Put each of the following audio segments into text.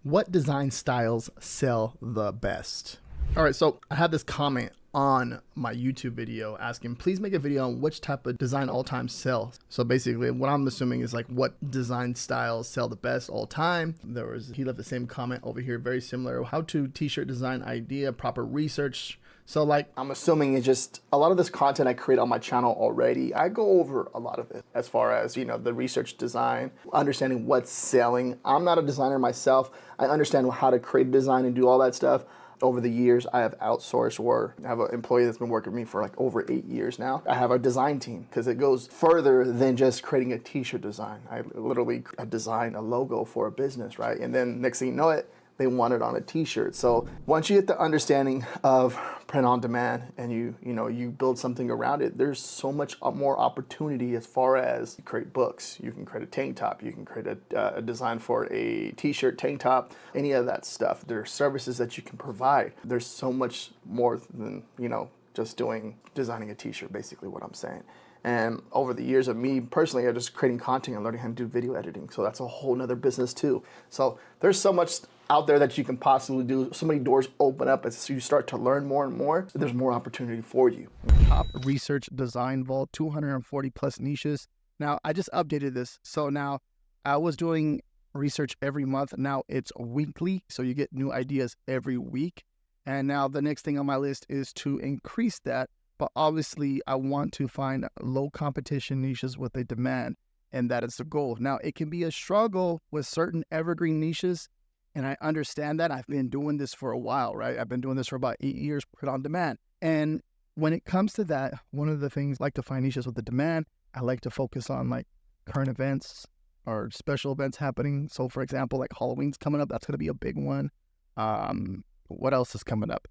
What design styles sell the best? All right, so I had this comment on my YouTube video asking, please make a video on which type of design all time sells. So basically what I'm assuming is like what design styles sell the best all time. He left the same comment over here, very similar. How to t-shirt design idea, proper research. So like, I'm assuming it's just a lot of this content I create on my channel already. I go over a lot of it as far as, you know, the research design, understanding what's selling. I'm not a designer myself. I understand how to create a design and do all that stuff. Over the years, I have outsourced, or I have an employee that's been working with me for like over 8 years now. I have a design team because it goes further than just creating a t-shirt design. I literally design a logo for a business, right? And then next thing you know it, they want it on a t-shirt. So once you get the understanding of print on demand and you build something around it, there's so much more opportunity as far as you create books. You can create a tank top. You can create a design for a t-shirt, tank top, any of that stuff. There are services that you can provide. There's so much more than, just designing a t-shirt, basically what I'm saying. And over the years of me personally, I'm just creating content and learning how to do video editing. So that's a whole nother business too. So there's so much out there that you can possibly do. So many doors open up as you start to learn more and more. So there's more opportunity for you. Top research design vault, 240 plus niches. Now I just updated this. So now I was doing research every month. Now it's weekly. So you get new ideas every week. And now the next thing on my list is to increase that. But obviously, I want to find low competition niches with a demand, and that is the goal. Now, it can be a struggle with certain evergreen niches, and I understand that. I've been doing this for a while, right? I've been doing this for about 8 years, print on demand. And when it comes to that, one of the things I like to find niches with the demand, I like to focus on like current events or special events happening. So, for example, like Halloween's coming up. That's going to be a big one. What else is coming up?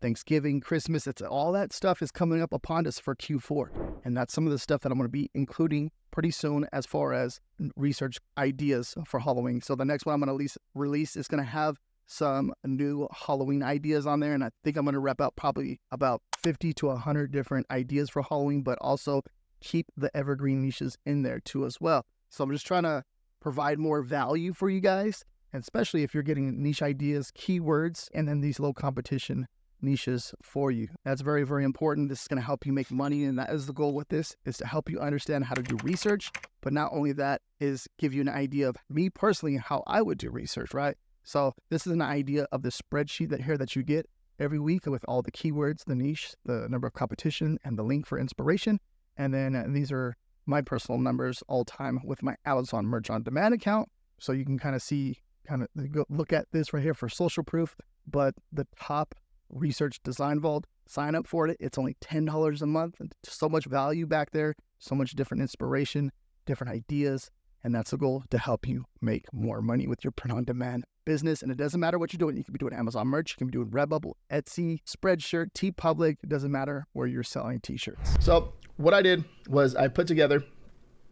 Thanksgiving, Christmas, all that stuff is coming up upon us for Q4. And that's some of the stuff that I'm going to be including pretty soon as far as research ideas for Halloween. So the next one I'm going to release is going to have some new Halloween ideas on there. And I think I'm going to wrap out probably about 50 to 100 different ideas for Halloween, but also keep the evergreen niches in there too as well. So I'm just trying to provide more value for you guys, and especially if you're getting niche ideas, keywords, and then these low competition niches for you. That's very, very important. This is going to help you make money, and that is the goal with this, is to help you understand how to do research. But not only that, is give you an idea of me personally how I would do research, right? So this is an idea of the spreadsheet that you get every week with all the keywords, the niche, the number of competition, and the link for inspiration. And then these are my personal numbers all time with my Amazon Merch on Demand account. So you can kind of look at this right here for social proof. But the top research design vault, sign up for it. It's only $10 a month. And so much value back there, so much different inspiration, different ideas. And that's the goal, to help you make more money with your print on demand business. And it doesn't matter what you're doing. You can be doing Amazon merch, you can be doing Redbubble, Etsy, Spreadshirt, TeePublic. It doesn't matter where you're selling t-shirts. So what I did was I put together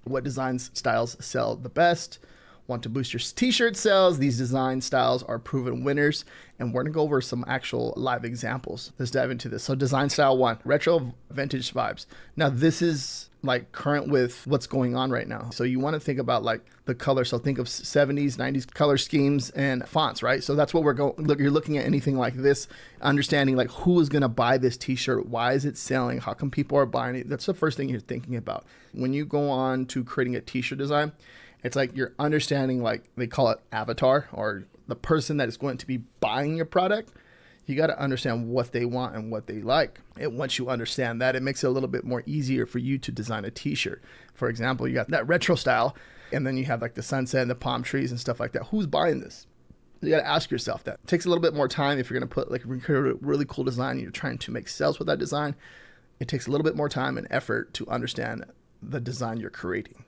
what design styles sell the best. Want to boost your t-shirt sales? These design styles are proven winners, and we're gonna go over some actual live examples. Let's dive into this. So design style 1, retro vintage vibes. Now this is like current with what's going on right now. So you want to think about like the color. So think of 70s, 90s color schemes and fonts, right? So that's what you're looking at anything like this, understanding like who is gonna buy this t-shirt, why is it selling, how come people are buying it? That's the first thing you're thinking about. When you go on to creating a t-shirt design, it's like you're understanding, like they call it avatar, or the person that is going to be buying your product. You got to understand what they want and what they like. And once you understand that, it makes it a little bit more easier for you to design a t-shirt. For example, you got that retro style, and then you have like the sunset and the palm trees and stuff like that. Who's buying this? You got to ask yourself that. It takes a little bit more time if you're going to put like a really cool design and you're trying to make sales with that design. It takes a little bit more time and effort to understand the design you're creating.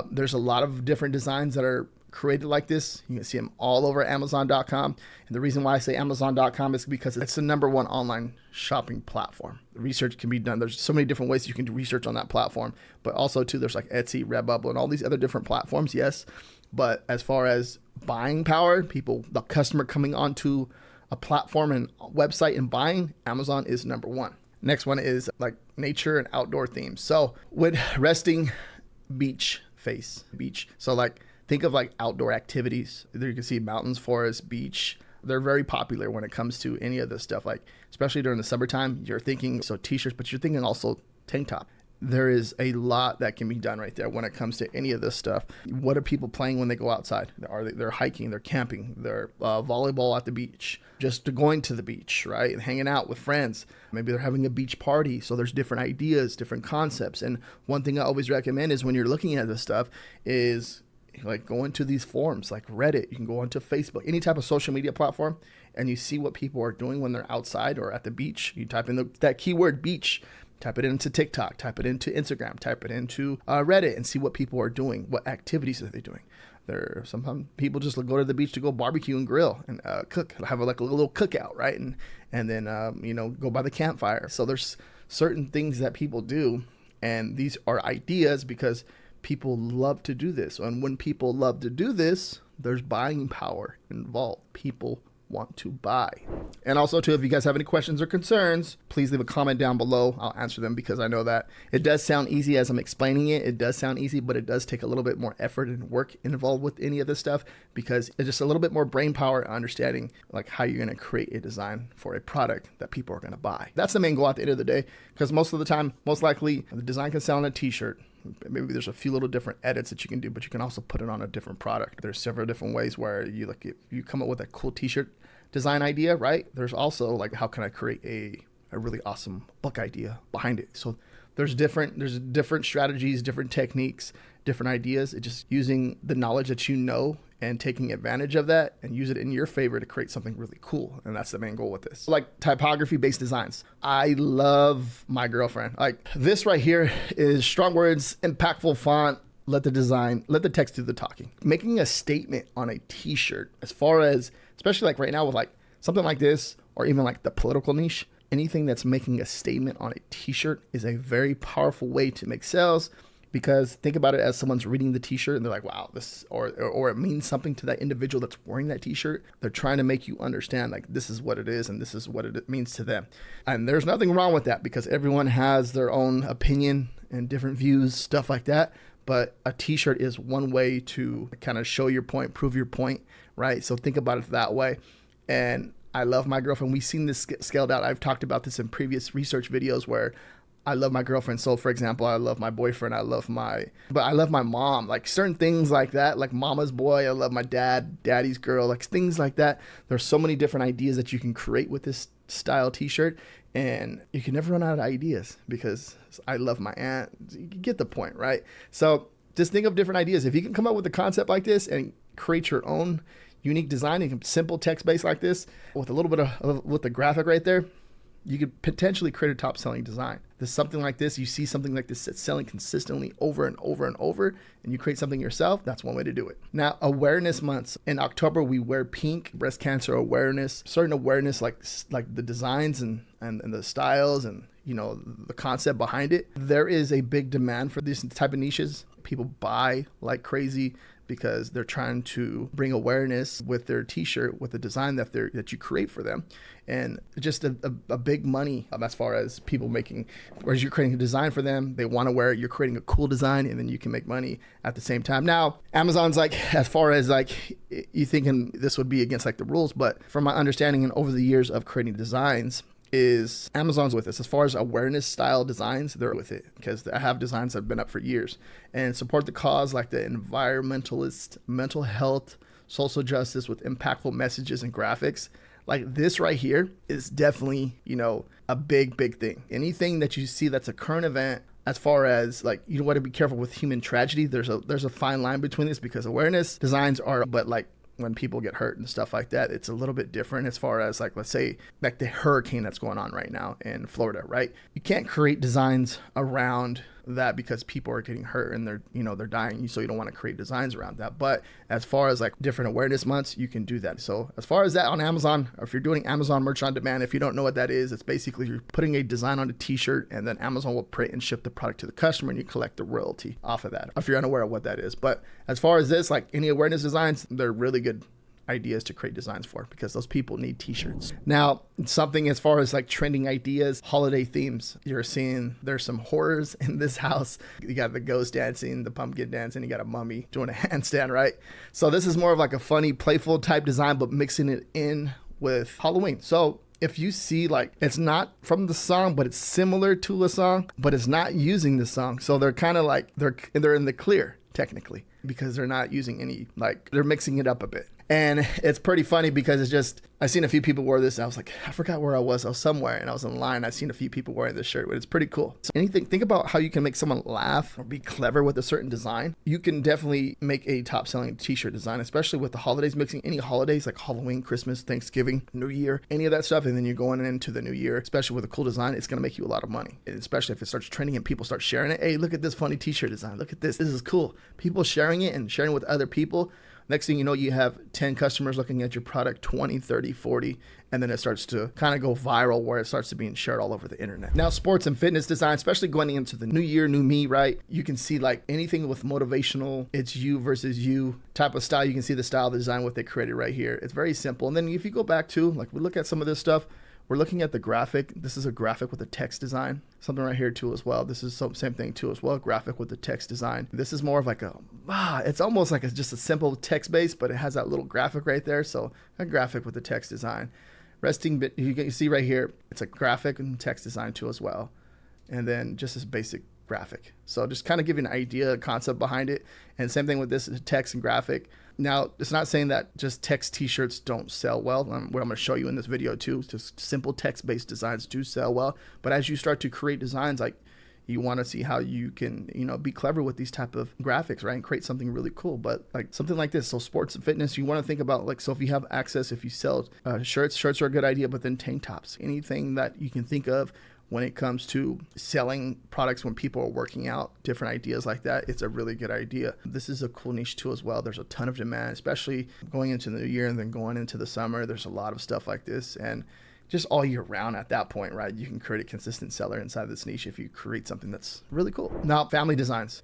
There's a lot of different designs that are created like this. You can see them all over Amazon.com. And the reason why I say Amazon.com is because it's the #1 online shopping platform. Research can be done. There's so many different ways you can do research on that platform, but also too, there's like Etsy, Redbubble, and all these other different platforms. Yes. But as far as buying power, the customer coming onto a platform and website and buying, Amazon is #1. Next one is like nature and outdoor themes. So with resting beach. So like think of like outdoor activities. There you can see mountains, forests, beach. They're very popular when it comes to any of this stuff. Like, especially during the summertime, you're thinking so t-shirts, but you're thinking also tank top. There is a lot that can be done right there when it comes to any of this stuff. What are people playing when they go outside? They're hiking, they're camping, they're volleyball at the beach, just going to the beach, right? And hanging out with friends. Maybe they're having a beach party. So there's different ideas, different concepts. And one thing I always recommend is when you're looking at this stuff is like go into these forums like Reddit. You can go onto Facebook, any type of social media platform, and you see what people are doing when they're outside or at the beach. You type in that keyword beach. Type it into TikTok, type it into Instagram, type it into Reddit, and see what people are doing. What activities are they doing? Sometimes people just go to the beach to go barbecue and grill and cook, have like a little cookout, right? And then go by the campfire. So there's certain things that people do, and these are ideas because people love to do this. And when people love to do this, there's buying power involved. People want to buy. And also too, if you guys have any questions or concerns, please leave a comment down below. I'll answer them because I know that it does sound easy as I'm explaining it. It does sound easy, but it does take a little bit more effort and work involved with any of this stuff because it's just a little bit more brain power and understanding like how you're going to create a design for a product that people are going to buy. That's the main goal at the end of the day, because most of the time, most likely the design can sell on a t-shirt. Maybe there's a few little different edits that you can do, but you can also put it on a different product. There's several different ways where you if you come up with a cool t-shirt design idea, right? There's also like, how can I create a really awesome book idea behind it? So there's different strategies, different techniques, different ideas. It's just using the knowledge that you know and taking advantage of that and use it in your favor to create something really cool. And that's the main goal with this. Like typography based designs. I love my girlfriend. Like this right here is strong words, impactful font. Let the text do the talking. Making a statement on a t-shirt, as far as, especially like right now with like something like this, or even like the political niche, anything that's making a statement on a t-shirt is a very powerful way to make sales, because think about it as someone's reading the t-shirt and they're like, wow, this, or it means something to that individual that's wearing that t-shirt. They're trying to make you understand like this is what it is and this is what it means to them. And there's nothing wrong with that because everyone has their own opinion and different views, stuff like that. But a t-shirt is one way to kind of show your point, prove your point, right? So think about it that way. And I love my girlfriend. We've seen this scaled out. I've talked about this in previous research videos where I love my girlfriend. So for example, I love my boyfriend. I love my mom, like certain things like that, like mama's boy. I love my dad, daddy's girl, like things like that. There's so many different ideas that you can create with this style t-shirt, and you can never run out of ideas because I love my aunt. You get the point, right? So just think of different ideas. If you can come up with a concept like this and create your own unique design, simple text-based like this with a little bit of with the graphic right there, you could potentially create a top selling design. There's something like this, you see something like this that's selling consistently over and over and over, and you create something yourself, that's one way to do it. Now, awareness months. In October, we wear pink, breast cancer awareness, certain awareness like the designs and the styles and the concept behind it. There is a big demand for these type of niches. People buy like crazy because they're trying to bring awareness with their t-shirt, with the design that you create for them. And just a big money as far as people making, whereas you're creating a design for them, they want to wear it, you're creating a cool design, and then you can make money at the same time. Now, Amazon's like, as far as like, you thinking this would be against like the rules, but from my understanding and over the years of creating designs, is Amazon's with us. As far as awareness style designs, they're with it because I have designs that have been up for years and support the cause like the environmentalist, mental health, social justice with impactful messages and graphics. Like this right here is definitely, a big thing. Anything that you see that's a current event, as far as like, you want to be careful with human tragedy. There's a fine line between this because awareness designs are, but like when people get hurt and stuff like that, it's a little bit different as far as like, let's say like the hurricane that's going on right now in Florida, right? You can't create designs around that because people are getting hurt and they're dying. So you don't want to create designs around that. But as far as like different awareness months, you can do that. So as far as that on Amazon, or if you're doing Amazon merch on demand, if you don't know what that is, it's basically you're putting a design on a t-shirt and then Amazon will print and ship the product to the customer and you collect the royalty off of that, if you're unaware of what that is. But as far as this, like any awareness designs, they're really good ideas to create designs for, because those people need t-shirts. Now, something as far as like trending ideas, holiday themes. You're seeing there's some horrors in this house. You got the ghost dancing, the pumpkin dancing, you got a mummy doing a handstand, right? So this is more of like a funny, playful type design, but mixing it in with Halloween. So if you see, like, it's not from the song, but it's similar to a song, but it's not using the song. So they're kind of like, they're in the clear technically, because they're not using any, like, they're mixing it up a bit. And it's pretty funny because it's just, I seen a few people wear this and I was like, I forgot where I was somewhere, and I was in line. I seen a few people wearing this shirt, but it's pretty cool. So think about how you can make someone laugh or be clever with a certain design. You can definitely make a top selling t-shirt design, especially with the holidays, mixing any holidays like Halloween, Christmas, Thanksgiving, New Year, any of that stuff. And then you're going into the new year, especially with a cool design, it's going to make you a lot of money. And especially if it starts trending and people start sharing it. Hey, look at this funny t-shirt design. Look at this. This is cool. People sharing it and sharing it with other people. Next thing you know, you have 10 customers looking at your product, 20, 30, 40, and then it starts to kind of go viral where it starts to being shared all over the internet. Now, sports and fitness design, especially going into the new year, new me, right? You can see like anything with motivational, it's you versus you type of style. You can see the style of the design, what they created right here. It's very simple. And then if you go back to, like, we look at some of this stuff, we're looking at the graphic. This is a graphic with a text design. Something right here too as well. This is same thing too as well. Graphic with the text design. This is more of like it's almost like just a simple text base, but it has that little graphic right there. So a graphic with the text design. Resting bit, you see right here, it's a graphic and text design too as well. And then just this basic graphic. So just kind of give you an idea, a concept behind it. And same thing with this, is text and graphic. Now, it's not saying that just text t-shirts don't sell well. What I'm going to show you in this video too, just simple text-based designs do sell well. But as you start to create designs, like, you want to see how you can, be clever with these type of graphics, right? And create something really cool. But like something like this, so sports and fitness, you want to think about, like, so if you have access, if you sell shirts are a good idea, but then tank tops, anything that you can think of when it comes to selling products when people are working out, different ideas like that, it's a really good idea. This is a cool niche too as well. There's a ton of demand, especially going into the new year and then going into the summer. There's a lot of stuff like this, and just all year round at that point, right? You can create a consistent seller inside this niche if you create something that's really cool. Now, family designs,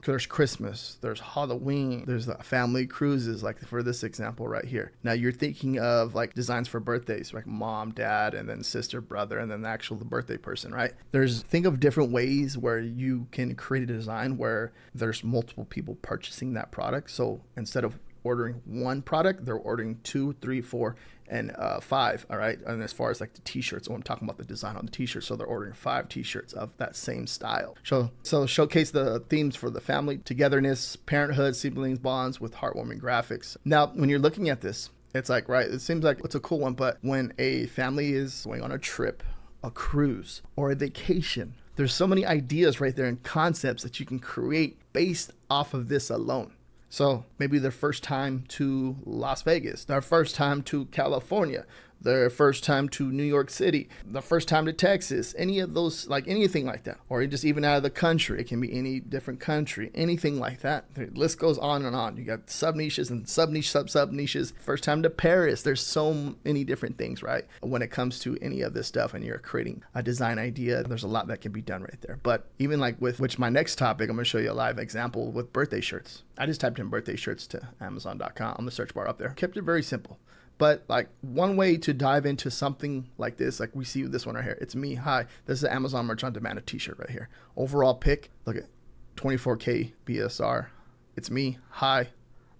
there's Christmas, there's Halloween, there's the family cruises, like for this example right here. Now you're thinking of like designs for birthdays, like mom, dad, and then sister, brother, and then the birthday person, right? Think of different ways where you can create a design where there's multiple people purchasing that product. So instead of ordering one product, they're ordering 2, 3, 4, and 5. All right. And as far as like the t-shirts, I'm talking about the design on the t-shirt. So they're ordering 5 t-shirts of that same style. So showcase the themes for the family, togetherness, parenthood, siblings, bonds with heartwarming graphics. Now, when you're looking at this, it's like, right, it seems like it's a cool one, but when a family is going on a trip, a cruise, or a vacation, there's so many ideas right there and concepts that you can create based off of this alone. So maybe their first time to Las Vegas, their first time to California, their first time to New York City, the first time to Texas, any of those, like anything like that, or just even out of the country. It can be any different country, anything like that. The list goes on and on. You got sub niches and sub niche, sub niches. First time to Paris. There's so many different things, right? When it comes to any of this stuff and you're creating a design idea, there's a lot that can be done right there. But even like with my next topic, I'm going to show you a live example with birthday shirts. I just typed in birthday shirts to Amazon.com on the search bar up there. Kept it very simple. But like one way to dive into something like this, like we see this one right here. It's me. Hi. This is an Amazon merch on demand t-shirt right here. Overall pick. Look at 24K BSR. It's me. Hi.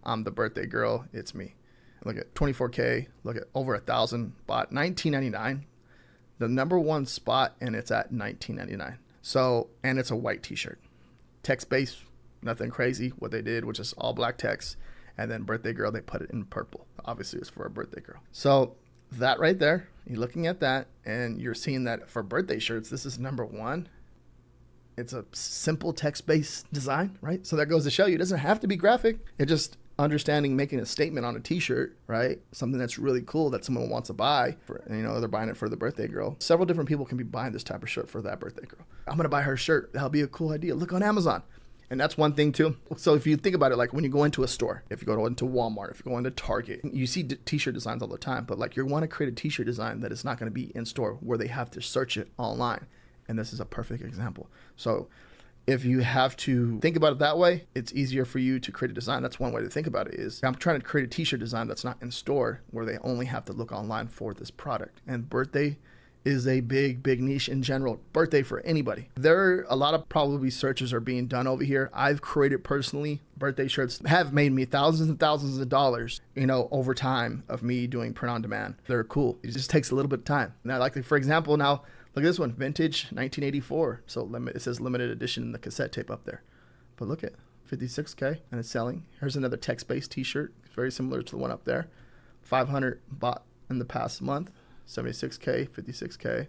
I'm the birthday girl. It's me. Look at 24K. Look at over 1,000 bought. $19.99. The number one spot, and it's at $19.99. So, and it's a white t-shirt. Text based. Nothing crazy. What they did, which is all black text. And then birthday girl, they put it in purple. Obviously, it's for a birthday girl. So that right there, you're looking at that, and you're seeing that for birthday shirts, this is number one. It's a simple text-based design, right? So that goes to show you, it doesn't have to be graphic. It just understanding, making a statement on a t-shirt, right? Something that's really cool that someone wants to buy. They're buying it for the birthday girl. Several different people can be buying this type of shirt for that birthday girl. I'm going to buy her shirt. That'll be a cool idea. Look on Amazon. And that's one thing too. So if you think about it, like when you go into a store, if you go into Walmart, if you go into Target, you see t-shirt designs all the time, but like you want to create a t-shirt design that is not going to be in store where they have to search it online. And this is a perfect example. So if you have to think about it that way, it's easier for you to create a design. That's one way to think about it is I'm trying to create a t-shirt design that's not in store where they only have to look online for this product. And birthday is a big niche in general. Birthday for anybody. There are a lot of probably searches are being done over here. I've created personally birthday shirts have made me thousands and thousands of dollars, over time of me doing print on demand. They're cool. It just takes a little bit of time. Now, like for example, now look at this one, vintage 1984. So it says limited edition in the cassette tape up there. But look at 56K and it's selling. Here's another text-based t-shirt, very similar to the one up there. 500 bought in the past month. 76K, 56K.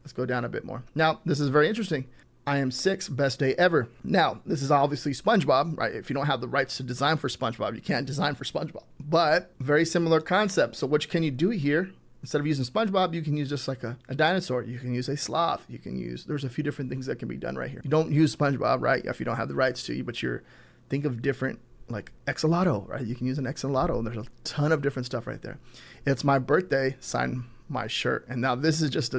Let's go down a bit more. Now, this is very interesting. I am 6, best day ever. Now, this is obviously SpongeBob, right? If you don't have the rights to design for SpongeBob, you can't design for SpongeBob. But very similar concept. So what can you do here? Instead of using SpongeBob, you can use just like a dinosaur. You can use a sloth. There's a few different things that can be done right here. You don't use SpongeBob, right? If you don't have the rights to, but think of different, like Axolotl, right? You can use an Axolotl. There's a ton of different stuff right there. It's my birthday, sign my shirt. And now this is just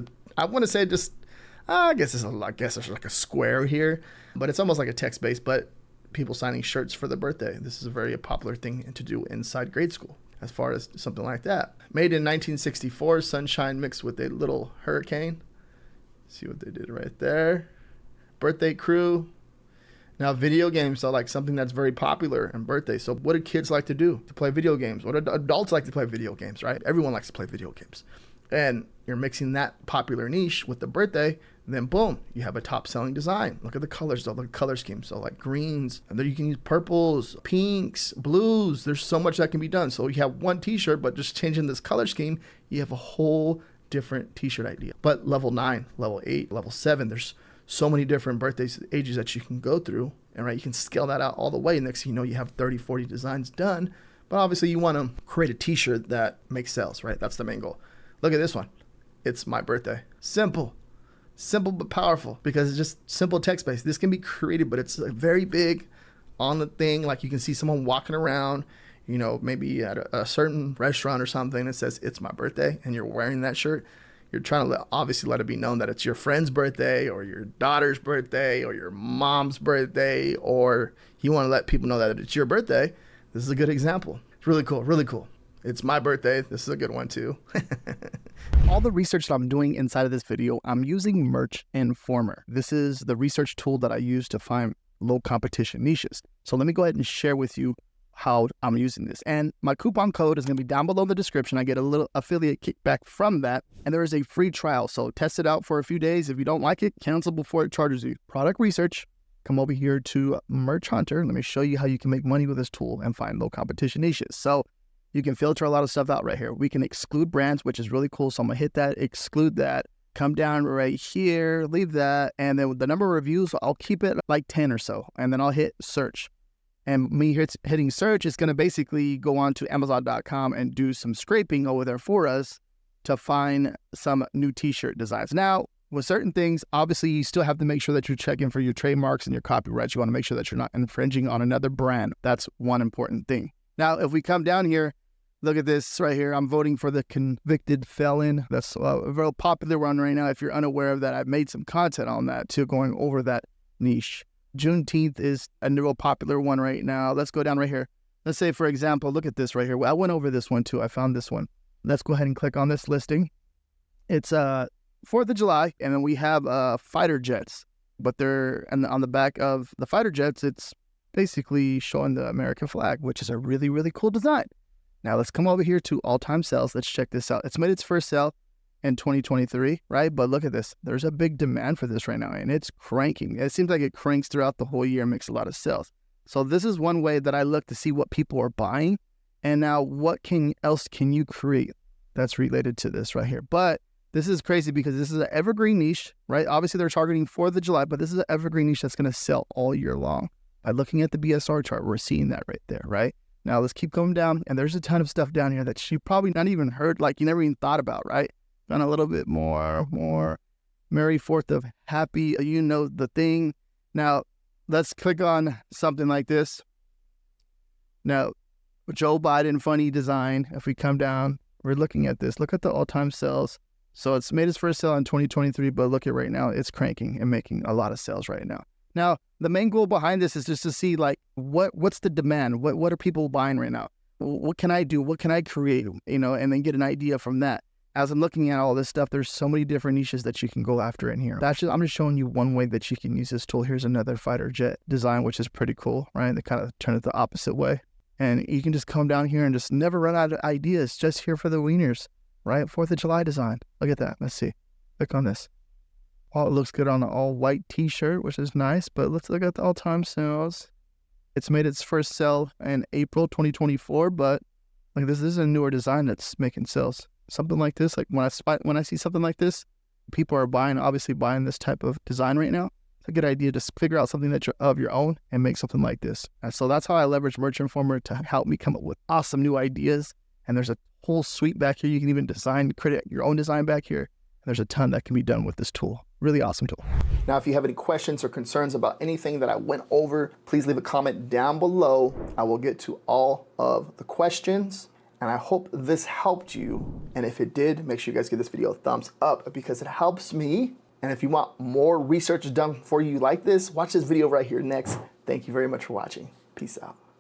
I guess there's like a square here, but it's almost like a text-based, but people signing shirts for their birthday. This is a very popular thing to do inside grade school as far as something like that. Made in 1964, sunshine mixed with a little hurricane. See what they did right there. Birthday crew. Now, video games are like something that's very popular in birthday. So what do kids like to do? To play video games. What do adults like to play video games, right? Everyone likes to play video games. And you're mixing that popular niche with the birthday, and then boom, you have a top selling design. Look at the colors though, the color scheme. So like greens, and then you can use purples, pinks, blues. There's so much that can be done. So you have one t-shirt, but just changing this color scheme, you have a whole different t-shirt idea. But level 9, level 8, level 7, there's so many different birthday ages that you can go through. And right, you can scale that out all the way. Next thing you know, you have 30, 40 designs done. But obviously you want to create a t-shirt that makes sales, right? That's the main goal. Look at this one. It's my birthday. Simple but powerful because it's just simple text-based. This can be created, but it's very big on the thing. Like you can see someone walking around, maybe at a certain restaurant or something that says it's my birthday and you're wearing that shirt. You're trying to obviously let it be known that it's your friend's birthday or your daughter's birthday or your mom's birthday, or you want to let people know that it's your birthday. This is a good example. It's really cool, really cool. It's my birthday. This is a good one too. All the research that I'm doing inside of this video, I'm using Merch Informer. This is the research tool that I use to find low competition niches. So let me go ahead and share with you how I'm using this. And my coupon code is going to be down below in the description. I get a little affiliate kickback from that. And there is a free trial. So test it out for a few days. If you don't like it, cancel before it charges you. Product research. Come over here to Merch Hunter. Let me show you how you can make money with this tool and find low competition niches. So you can filter a lot of stuff out right here. We can exclude brands, which is really cool. So I'm gonna hit that, exclude that, come down right here, leave that. And then with the number of reviews, I'll keep it like 10 or so. And then I'll hit search. And me hitting search is gonna basically go on to Amazon.com and do some scraping over there for us to find some new t-shirt designs. Now, with certain things, obviously you still have to make sure that you're checking for your trademarks and your copyrights. You wanna make sure that you're not infringing on another brand. That's one important thing. Now, if we come down here, look at this right here. I'm voting for the convicted felon. That's a real popular one right now. If you're unaware of that, I've made some content on that too, going over that niche. Juneteenth is a real popular one right now. Let's go down right here. Let's say, for example, look at this right here. I went over this one too. I found this one. Let's go ahead and click on this listing. It's 4th of July, and then we have fighter jets. But on the back of the fighter jets, it's basically showing the American flag, which is a really, really cool design. Now let's come over here to all-time sales. Let's check this out. It's made its first sale in 2023, right? But look at this. There's a big demand for this right now, and it's cranking. It seems like it cranks throughout the whole year and makes a lot of sales. So this is one way that I look to see what people are buying. And now what else can you create that's related to this right here? But this is crazy because this is an evergreen niche, right? Obviously, they're targeting 4th of July, but this is an evergreen niche that's going to sell all year long. By looking at the BSR chart, we're seeing that right there, right? Now let's keep going down, and there's a ton of stuff down here that you probably not even heard, like you never even thought about, right? Done a little bit more Merry 4th of Happy, the thing. Now let's click on something like this. Now, Joe Biden funny design. If we come down, we're looking at this. Look at the all-time sales. So it's made its first sale in 2023, but look at right now, it's cranking and making a lot of sales right now. Now, the main goal behind this is just to see like what's the demand? What are people buying right now? What can I do? What can I create? You know, and then get an idea from that. As I'm looking at all this stuff, there's so many different niches that you can go after in here. I'm just showing you one way that you can use this tool. Here's another fighter jet design, which is pretty cool, right? They kind of turn it the opposite way. And you can just come down here and just never run out of ideas, just here for the wieners, right? 4th of July design. Look at that. Let's see. Click on this. Oh, it looks good on an all-white t-shirt, which is nice. But let's look at the all-time sales. It's made its first sale in April 2024, but like this is a newer design that's making sales. Something like this, like when I see something like this, people are obviously buying this type of design right now. It's a good idea to figure out something that you're of your own and make something like this. And so that's how I leverage Merch Informer to help me come up with awesome new ideas. And there's a whole suite back here. You can even create your own design back here. And there's a ton that can be done with this tool. Really awesome tool. Now, if you have any questions or concerns about anything that I went over, please leave a comment down below. I will get to all of the questions. And I hope this helped you. And if it did, make sure you guys give this video a thumbs up because it helps me. And if you want more research done for you like this, watch this video right here next. Thank you very much for watching. Peace out.